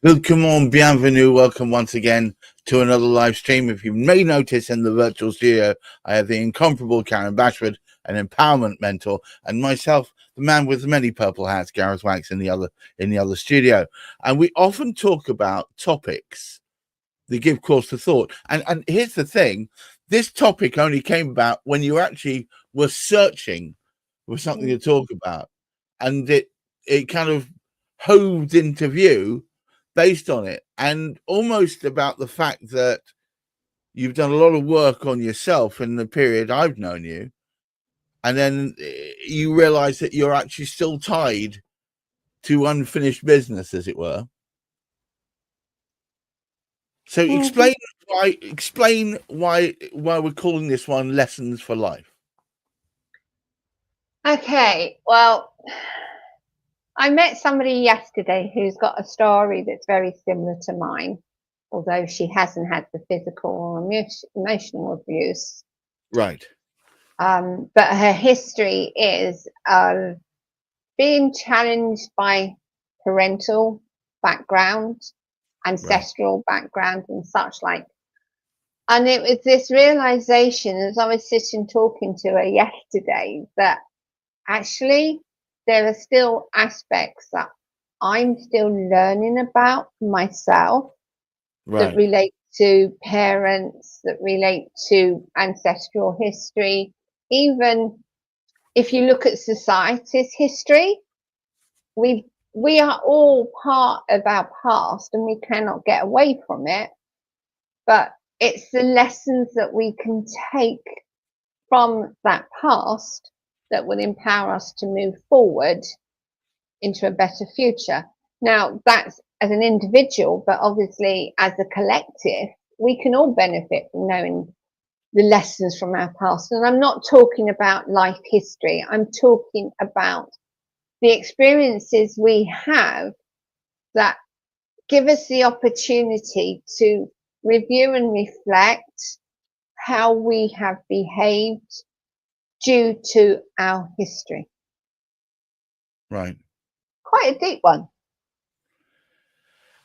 Welcome, bienvenue, welcome once again to another live stream. If you may notice in the virtual studio, I have the incomparable Karen Bashford, an empowerment mentor, and myself, the man with many purple hats, Gareth Wax, in the other studio. And we often talk about topics that give cause to thought. And here's the thing: this topic only came about when you actually were searching for something to talk about, and it kind of hoved into view based on it, and almost about the fact that you've done a lot of work on yourself in the period I've known you, and then you realize that you're actually still tied to unfinished business, as it were. So explain why we're calling this one Lessons for Life. Okay, well, I met somebody yesterday who's got a story that's very similar to mine, although she hasn't had the physical or emotional abuse. Right. But her history is of being challenged by parental background, ancestral background, and such like. And it was this realization as I was sitting talking to her yesterday that actually there are still aspects that I'm still learning about myself that relate to parents, that relate to ancestral history. Even if you look at society's history, we are all part of our past and we cannot get away from it. But it's the lessons that we can take from that past that will empower us to move forward into a better future. Now, that's as an individual, but obviously as a collective, we can all benefit from knowing the lessons from our past. And I'm not talking about life history. I'm talking about the experiences we have that give us the opportunity to review and reflect how we have behaved due to our history. Right. Quite a deep one.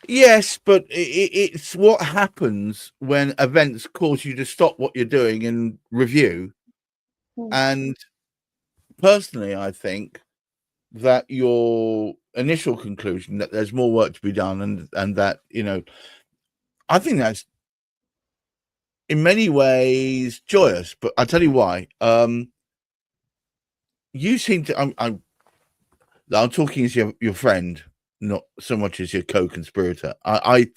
Yes, but it's what happens when events cause you to stop what you're doing and review. And personally, I think that your initial conclusion that there's more work to be done and that, I think that's in many ways joyous, but I'll tell you why. You seem to, I'm talking as your friend, not so much as your co-conspirator. I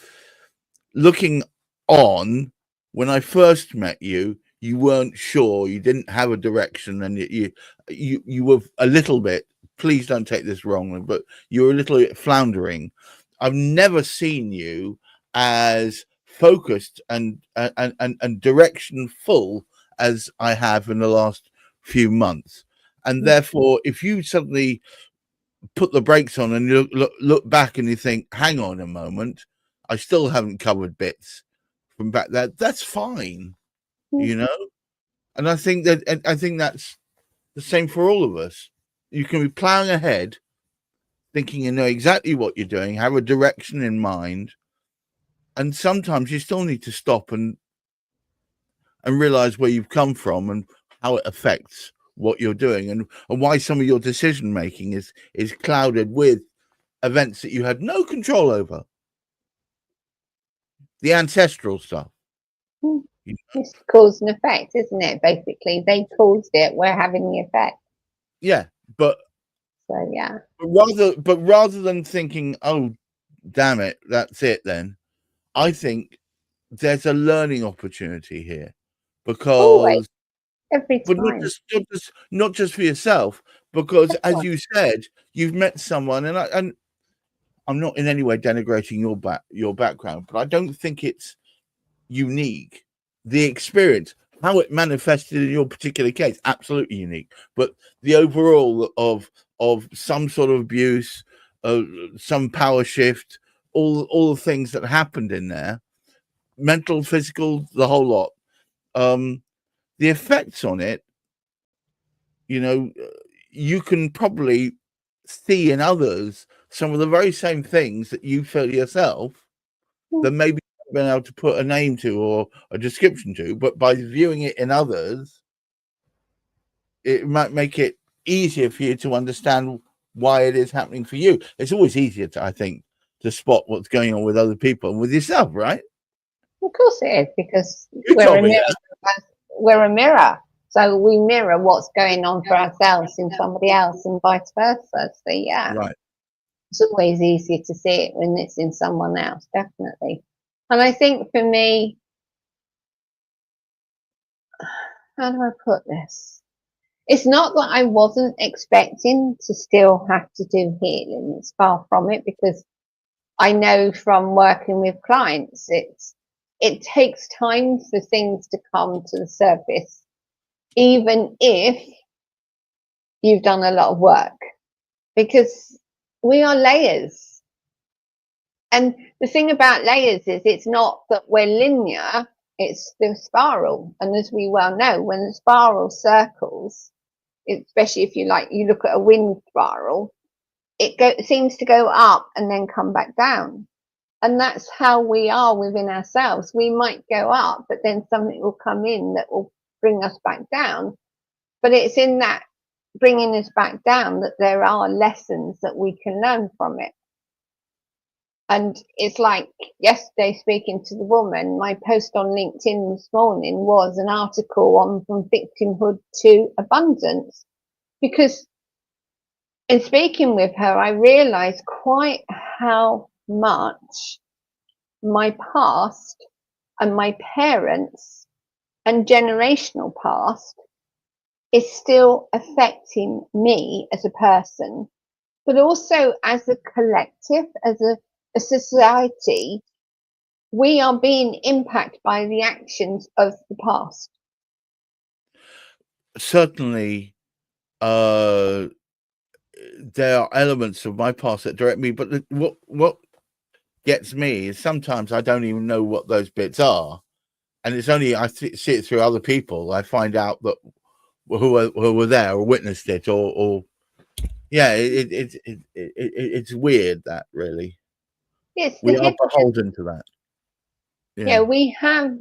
looking on, when I first met you, you weren't sure, you didn't have a direction, and you were a little bit, please don't take this wrongly, but you were a little bit floundering. I've never seen you as focused and direction-full as I have in the last few months. And therefore, if you suddenly put the brakes on and you look back and you think, hang on a moment, I still haven't covered bits from back there, that's fine, And I think that's the same for all of us. You can be plowing ahead, thinking you know exactly what you're doing, have a direction in mind, and sometimes you still need to stop and realize where you've come from and how it affects what you're doing, and why some of your decision making is clouded with events that you had no control over. The ancestral stuff. It's cause and effect, isn't it? Basically, they caused it. We're having the effect. Yeah, but so yeah. Rather than thinking, oh, damn it, that's it, then I think there's a learning opportunity here, because always, every time, but not just for yourself, because as you said, you've met someone, and I'm not in any way denigrating your background, but I don't think it's unique. The experience, how it manifested in your particular case, absolutely unique. But the overall of some sort of abuse, some power shift, all the things that happened in there, mental, physical, the whole lot. The effects on it, you can probably see in others some of the very same things that you feel yourself that maybe you haven't been able to put a name to or a description to, but by viewing it in others, it might make it easier for you to understand why it is happening for you. It's always easier to, I think, to spot what's going on with other people and with yourself, right? Of course it is, because You we're told a me mirror. that. We're a mirror. So we mirror what's going on for ourselves in somebody else and vice versa. So yeah, Right. it's always easier to see it when it's in someone else, definitely. And I think for me, how do I put this? It's not that I wasn't expecting to still have to do healing. It's far from it, because I know from working with clients, it takes time for things to come to the surface, even if you've done a lot of work, because we are layers. And the thing about layers is it's not that we're linear, it's the spiral. And as we well know, when the spiral circles, especially if you look at a wind spiral, it seems to go up and then come back down. And that's how we are within ourselves. We might go up, but then something will come in that will bring us back down. But it's in that bringing us back down that there are lessons that we can learn from it. And it's like yesterday, speaking to the woman, my post on LinkedIn this morning was an article on from victimhood to abundance, because in speaking with her, I realized quite how much my past and my parents and generational past is still affecting me as a person, but also as a collective, as a society. We are being impacted by the actions of the past. Certainly, there are elements of my past that direct me, but what gets me is sometimes I don't even know what those bits are, and it's only I see it through other people. I find out that who were there or witnessed it, or yeah, it's weird that really It's the we are hidden. beholden to that. Yeah, we have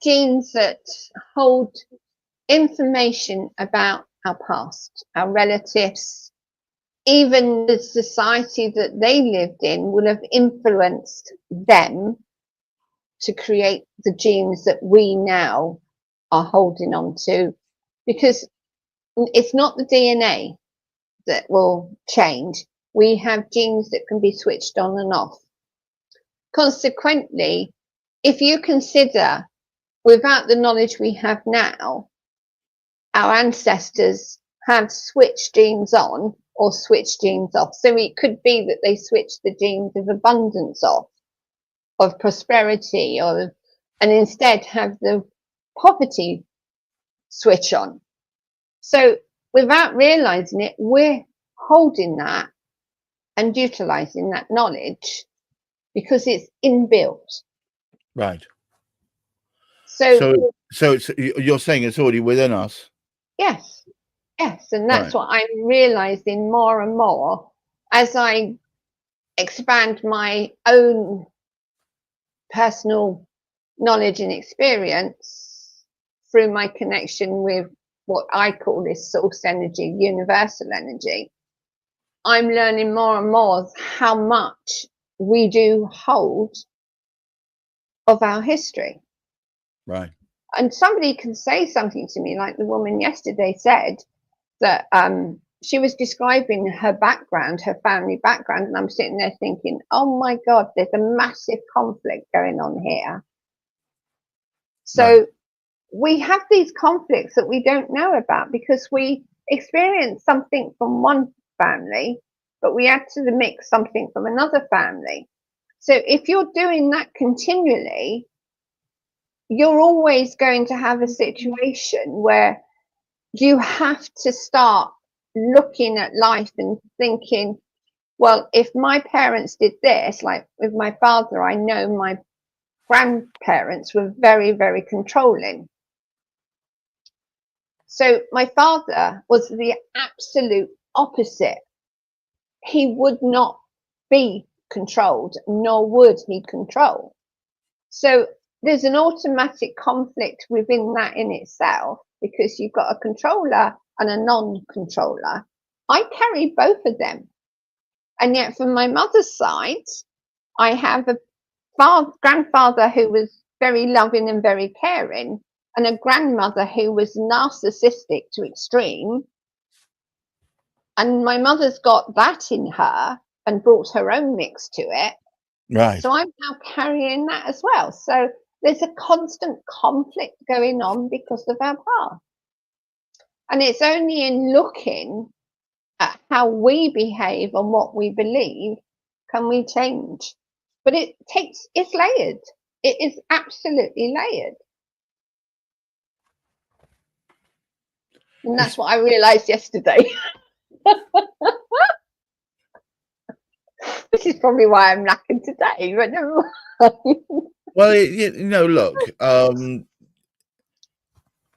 genes that hold information about our past, our relatives, even the society that they lived in will have influenced them to create the genes that we now are holding on to, because it's not the DNA that will change. We have genes that can be switched on and off. Consequently, if you consider, without the knowledge we have now, our ancestors have switched genes on or switched genes off. So it could be that they switched the genes of abundance off, of prosperity, and instead have the poverty switch on. So without realizing it, we're holding that and utilizing that knowledge because it's inbuilt. Right. So it's, you're saying it's already within us. yes, and that's Right. what I'm realizing more and more as I expand my own personal knowledge and experience through my connection with what I call this source energy, universal energy. I'm learning more and more how much we do hold of our history. Right. And somebody can say something to me, like the woman yesterday said, that she was describing her background, her family background, and I'm sitting there thinking, oh my God, there's a massive conflict going on here. So right. we have these conflicts that we don't know about because we experience something from one family, but we add to the mix something from another family. So if you're doing that continually, you're always going to have a situation where you have to start looking at life and thinking, well, if my parents did this, like with my father, I know my grandparents were very, very controlling. So my father was the absolute opposite he would not be controlled, nor would he control. So there's an automatic conflict within that in itself, because you've got a controller and a non-controller. I carry both of them. And yet from my mother's side, I have a grandfather who was very loving and very caring, and a grandmother who was narcissistic to extreme. And my mother's got that in her and brought her own mix to it. Right. So I'm now carrying that as well. So there's a constant conflict going on because of our past. And it's only in looking at how we behave and what we believe can we change. But it's layered. It is absolutely layered. And that's what I realized yesterday. This is probably why I'm lacking today, but never mind. Well, look,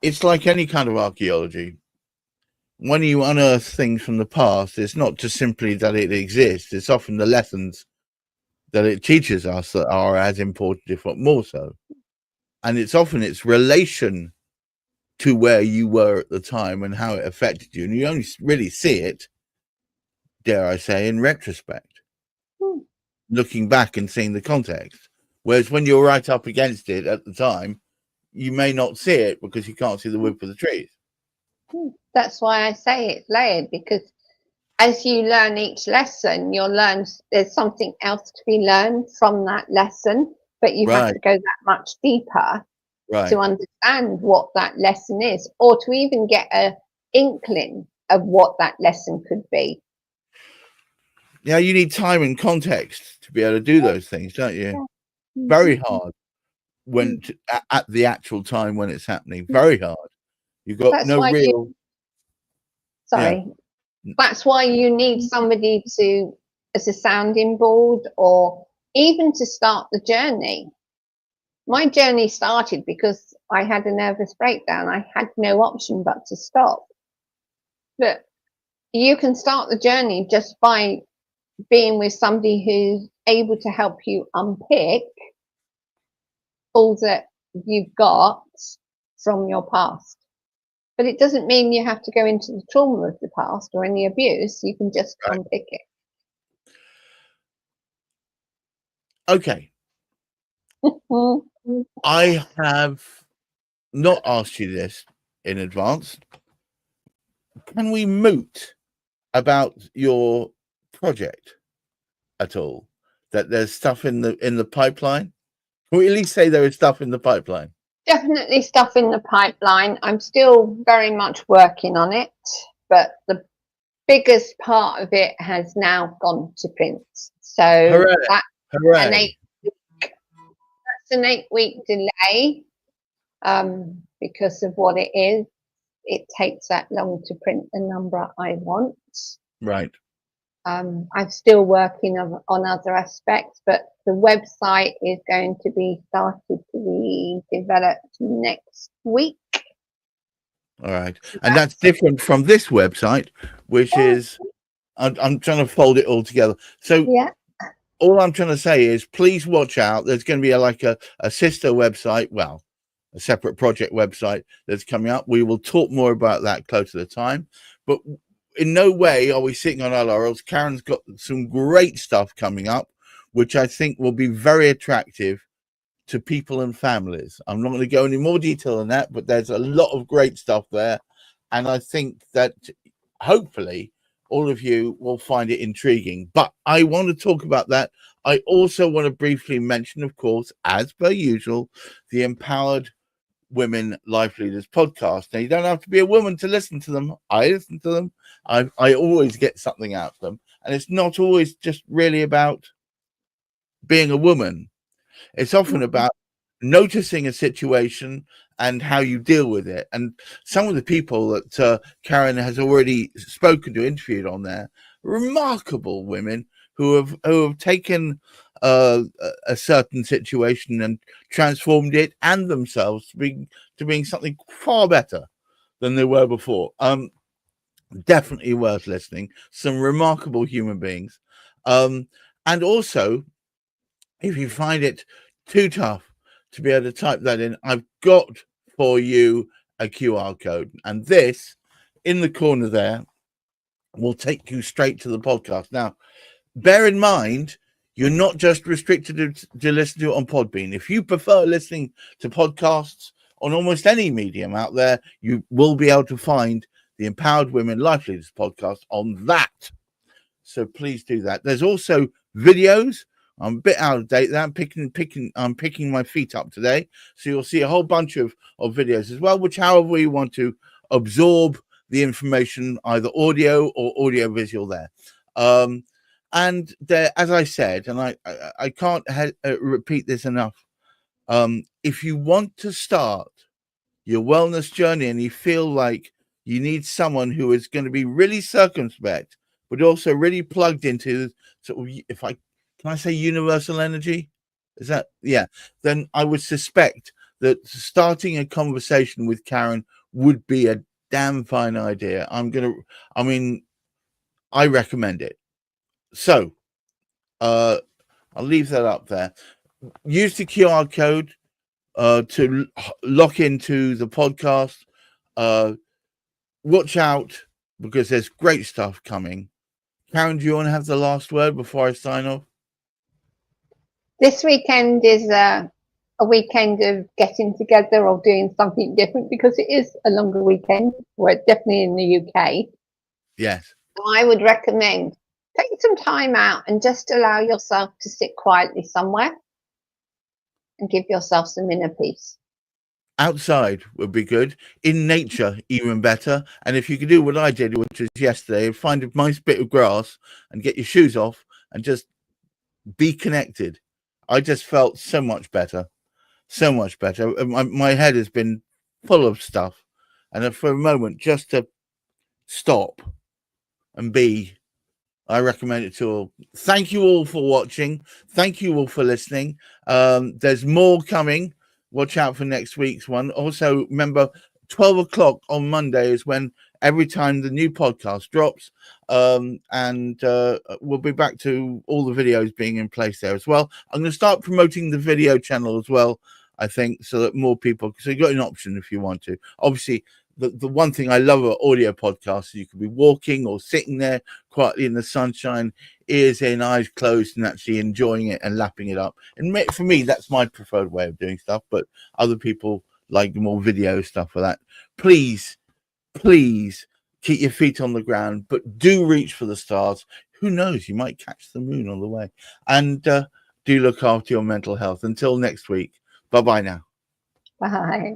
it's like any kind of archaeology. When you unearth things from the past, it's not just simply that it exists. It's often the lessons that it teaches us that are as important, if not more so. And it's often its relation to where you were at the time and how it affected you. And you only really see it, dare I say, in retrospect, looking back and seeing the context. Whereas when you're right up against it at the time, you may not see it because you can't see the wood for the trees. That's why I say it's layered, because as you learn each lesson, you'll learn there's something else to be learned from that lesson, but you have to go that much deeper to understand what that lesson is, or to even get an inkling of what that lesson could be. Yeah, you need time and context to be able to do those things, don't you? Yeah. Very hard when at the actual time when it's happening. Very hard. You've got That's no real. That's why you need somebody to, as a sounding board, or even to start the journey. My journey started because I had a nervous breakdown. I had no option but to stop. But you can start the journey just by being with somebody who's able to help you unpick all that you've got from your past. But it doesn't mean you have to go into the trauma of the past or any abuse. You can just unpick it. Okay. I have not asked you this in advance. Can we moot about your project at all? That there's stuff in the pipeline? Can we at least say there is stuff in the pipeline? Definitely stuff in the pipeline. I'm still very much working on it, but the biggest part of it has now gone to print. So that's an 8-week delay because of what it is. It takes that long to print the number I want. Right. I'm still working on other aspects, but the website is going to be started to be developed next week. All right. And that's different from this website, which is, I'm trying to fold it all together. So all I'm trying to say is, please watch out. There's going to be a sister website, well, a separate project website that's coming up. We will talk more about that close to the time, but in no way are we sitting on our laurels. Karen's got some great stuff coming up, which I think will be very attractive to people and families. I'm not going to go any more detail than that, but there's a lot of great stuff there. And I think that hopefully all of you will find it intriguing. But I want to talk about that. I also want to briefly mention, of course, as per usual, the Empowered Women Life Leaders podcast. Now, you don't have to be a woman to listen to them. I listen to them. I always get something out of them. And it's not always just really about being a woman. It's often about noticing a situation and how you deal with it. And some of the people that Karen has already spoken to, interviewed on there, remarkable women who have taken a certain situation and transformed it and themselves to being something far better than they were before. Definitely worth listening. Some remarkable human beings. And also, if you find it too tough to be able to type that in, I've got for you a QR code. And this, in the corner there, will take you straight to the podcast. Now, bear in mind, you're not just restricted to listen to it on Podbean. If you prefer listening to podcasts on almost any medium out there, you will be able to find the Empowered Women Life Leaders podcast on that. So please do that. There's also videos. I'm a bit out of date there. I'm picking my feet up today. So you'll see a whole bunch of videos as well, which however you want to absorb the information, either audio or audio visual there. And there, as I said, and I can't repeat this enough, if you want to start your wellness journey and you feel like you need someone who is going to be really circumspect, but also really plugged into sort of, can I say universal energy? Is that, yeah, then I would suspect that starting a conversation with Karen would be a damn fine idea. I recommend it. So, I'll leave that up there. Use the QR code to lock into the podcast. Watch out because there's great stuff coming. Karen, do you want to have the last word before I sign off? This weekend is a weekend of getting together or doing something different because it is a longer weekend. We're definitely in the UK. Yes. I would recommend take some time out and just allow yourself to sit quietly somewhere and give yourself some inner peace. Outside would be good. In nature, even better. And if you could do what I did, which was yesterday, find a nice bit of grass and get your shoes off and just be connected. I just felt so much better. So much better. My head has been full of stuff. And for a moment, just to stop and be, I recommend it to all. Thank you all for watching. Thank you all for listening. There's more coming. Watch out for next week's one. Also, remember, 12 o'clock on Monday is when every time the new podcast drops. And we'll be back to all the videos being in place there as well. I'm going to start promoting the video channel as well, I think, so that more people, so you've got an option if you want to. Obviously, the one thing I love about audio podcasts is you can be walking or sitting there quietly in the sunshine, ears in, eyes closed, and actually enjoying it and lapping it up. And for me, that's my preferred way of doing stuff, but other people like more video stuff for that. Please keep your feet on the ground, but do reach for the stars. Who knows, you might catch the moon on the way. And do look after your mental health. Until next week, bye-bye now. Bye.